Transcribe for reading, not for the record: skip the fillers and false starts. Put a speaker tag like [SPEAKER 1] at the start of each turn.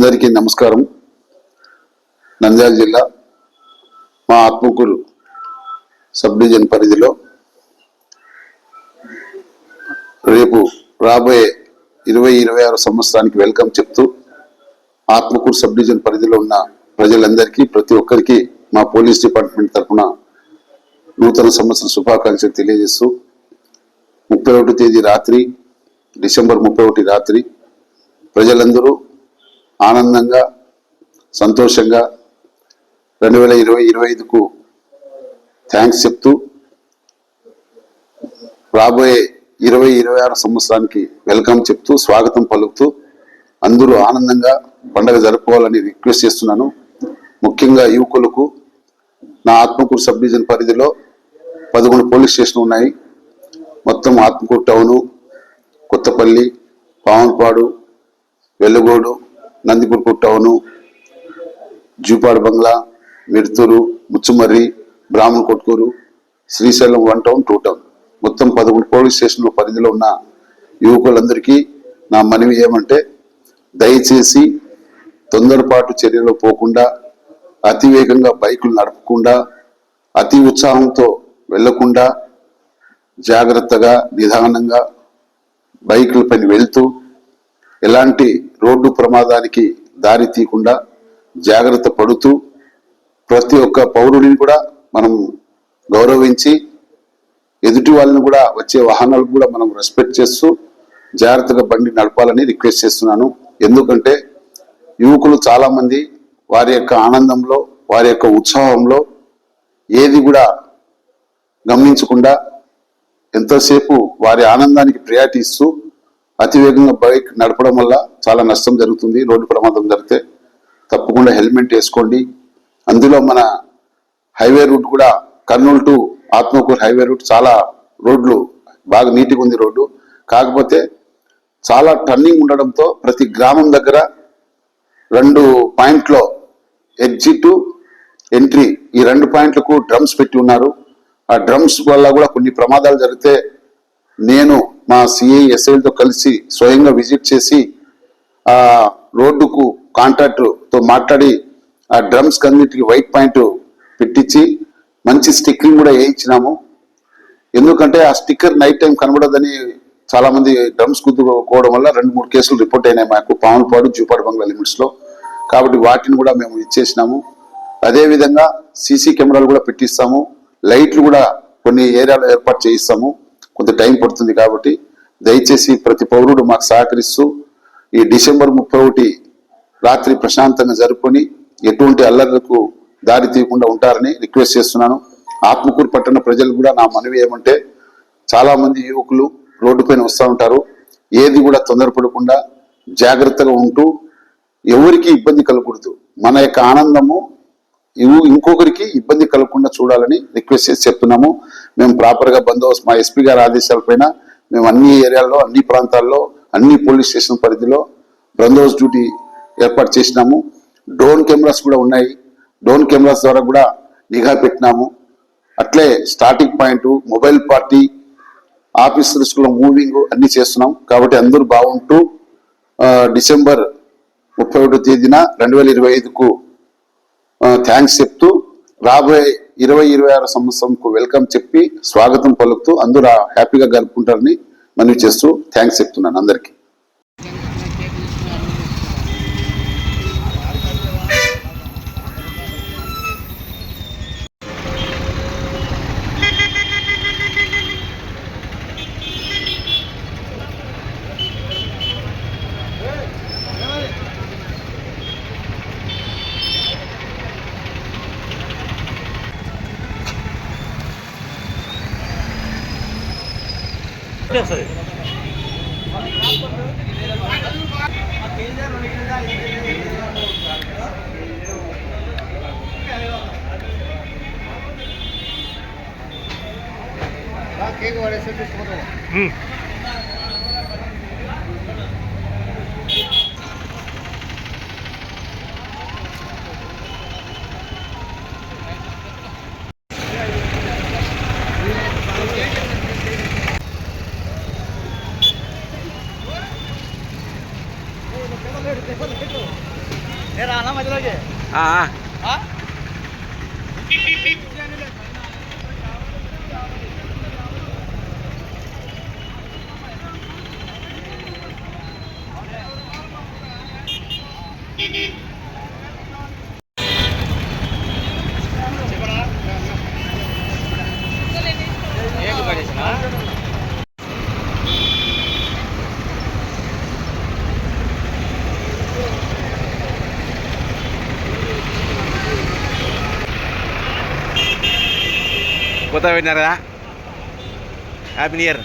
[SPEAKER 1] అందరికీ నమస్కారం. నంద్యాల జిల్లా మా ఆత్మకూరు సబ్ డివిజన్ పరిధిలో రేపు రాబోయే 2026 సంవత్సరానికి వెల్కమ్ చెప్తూ ఆత్మకూరు సబ్ డివిజన్ పరిధిలో ఉన్న ప్రజలందరికీ ప్రతి ఒక్కరికి మా పోలీస్ డిపార్ట్మెంట్ తరఫున నూతన సంవత్సర శుభాకాంక్షలు తెలియజేస్తూ 31 తేదీ రాత్రి డిసెంబర్ 31 రాత్రి ప్రజలందరూ ఆనందంగా సంతోషంగా 2025కు థ్యాంక్స్ చెప్తూ రాబోయే 2026 సంవత్సరానికి వెల్కమ్ చెప్తూ స్వాగతం పలుకుతూ అందరూ ఆనందంగా పండుగ జరుపుకోవాలని రిక్వెస్ట్ చేస్తున్నాను. ముఖ్యంగా యువకులకు నా ఆత్మకూరు సబ్ డివిజన్ పరిధిలో 11 పోలీస్ స్టేషన్లు ఉన్నాయి. మొత్తం ఆత్మకూరు టౌను, కొత్తపల్లి, పావన్పాడు, వెలుగోడు, నందికుర్పూర్ టౌను, జూపాడు బంగ్లా, మిర్తూరు, ముచ్చుమర్రి, బ్రాహ్మణ కొట్కూరు, శ్రీశైలం 1 టౌన్ 2 టౌన్ మొత్తం 11 పోలీస్ స్టేషన్ల పరిధిలో ఉన్న యువకులందరికీ నా మనవి ఏమంటే దయచేసి తొందరపాటు చర్యలు పోకుండా అతివేగంగా బైకులు నడపకుండా అతి ఉత్సాహంతో వెళ్లకుండా జాగ్రత్తగా నిదానంగా బైకుల పైన వెళ్తూ ఎలాంటి రోడ్డు ప్రమాదానికి దారి తీయకుండా జాగ్రత్త పడుతూ ప్రతి ఒక్క పౌరుడిని కూడా మనం గౌరవించి ఎదుటి వాళ్ళని కూడా వచ్చే వాహనాలకు కూడా మనం రెస్పెక్ట్ చేస్తూ జాగ్రత్తగా బండి నడపాలని రిక్వెస్ట్ చేస్తున్నాను. ఎందుకంటే యువకులు చాలా మంది వారి యొక్క ఆనందంలో వారి యొక్క ఉత్సాహంలో ఏది కూడా గమనించకుండా ఎంతోసేపు వారి ఆనందానికి ప్రయారిటీ ఇస్తూ అతివేగంగా బైక్ నడపడం వల్ల చాలా నష్టం జరుగుతుంది. రోడ్డు ప్రమాదం జరిగితే తప్పకుండా హెల్మెట్ వేసుకోండి. అందులో మన హైవే రూట్ కూడా Kurnool to Atmakur highway route చాలా రోడ్లు బాగా నీట్గా ఉంది రోడ్డు. కాకపోతే చాలా టర్నింగ్ ఉండడంతో ప్రతి గ్రామం దగ్గర 2 పాయింట్లో ఎగ్జిట్ ఎంట్రీ ఈ 2 పాయింట్లకు డ్రమ్స్ పెట్టి ఉన్నారు. ఆ డ్రమ్స్ వల్ల కూడా కొన్ని ప్రమాదాలు జరిగితే నేను మా సిఐ ఎస్ఐలతో కలిసి స్వయంగా విజిట్ చేసి ఆ రోడ్డుకు కాంట్రాక్టర్తో మాట్లాడి ఆ డ్రమ్స్ కన్నిటికి వైట్ పాయింట్ పెట్టించి మంచి స్టిక్కరింగ్ కూడా వేయించినాము. ఎందుకంటే ఆ స్టిక్కర్ నైట్ టైం కనబడదని చాలా మంది డ్రమ్స్ గుద్దుకోవడం వల్ల 2-3 కేసులు రిపోర్ట్ అయినాయి మాకు పావన్పాడు, జూపాడు బంగ్లా లిమిట్స్లో. కాబట్టి వాటిని కూడా మేము ఇచ్చేసినాము. అదేవిధంగా సీసీ కెమెరాలు కూడా పెట్టిస్తాము. లైట్లు కూడా కొన్ని ఏరియాలో ఏర్పాటు చేయిస్తాము. కొంత టైం పడుతుంది కాబట్టి దయచేసి ప్రతి పౌరుడు మాకు సహకరిస్తూ ఈ డిసెంబర్ 31 రాత్రి ప్రశాంతంగా జరుపుకొని ఎటువంటి అల్లర్లకు దారి తీయకుండా ఉంటారని రిక్వెస్ట్ చేస్తున్నాను. ఆత్మకూరు పట్టణ ప్రజలు కూడా నా మనవి ఏమంటే చాలా మంది యువకులు రోడ్డు పైన వస్తూ ఉంటారు. ఏది కూడా తొందరపడకుండా జాగ్రత్తగా ఉంటూ ఎవరికి ఇబ్బంది కలగకూడదు. మన యొక్క ఆనందము ఇంకొకరికి ఇబ్బంది కలగకుండా చూడాలని రిక్వెస్ట్ చేసి చెప్తున్నాము. మేము ప్రాపర్గా బందోబస్తు మా ఎస్పీ గారి ఆదేశాల పైన మేము అన్ని ఏరియాల్లో అన్ని ప్రాంతాల్లో అన్ని పోలీస్ స్టేషన్ పరిధిలో బందోబస్తు డ్యూటీ ఏర్పాటు చేసినాము. డ్రోన్ కెమెరాస్ కూడా ఉన్నాయి. డ్రోన్ కెమెరాస్ ద్వారా కూడా నిఘా పెట్టినాము. అట్లే స్టార్టింగ్ పాయింట్ మొబైల్ పార్టీ ఆఫీసర్స్లో మూవింగ్ అన్ని చేస్తున్నాం. కాబట్టి అందరూ బాగుంటూ డిసెంబర్ 31 తేదీన 2025కు థ్యాంక్స్ చెప్తూ రాబోయే 2026 సంవత్సరంకు వెల్కమ్ చెప్పి స్వాగతం పలుకుతూ అందరూ హ్యాపీగా గడుపుకుంటారని మనవి చేస్తూ థ్యాంక్స్ చెప్తున్నాను అందరికీ.
[SPEAKER 2] सर केक वाले से నేను అన్న మధ్యలోకి
[SPEAKER 3] ఆ,
[SPEAKER 2] ఆ? ఏకు పడేసినా?
[SPEAKER 3] కొత్త పెట్టినారా హ్యాపీ న్యూ ఇయర్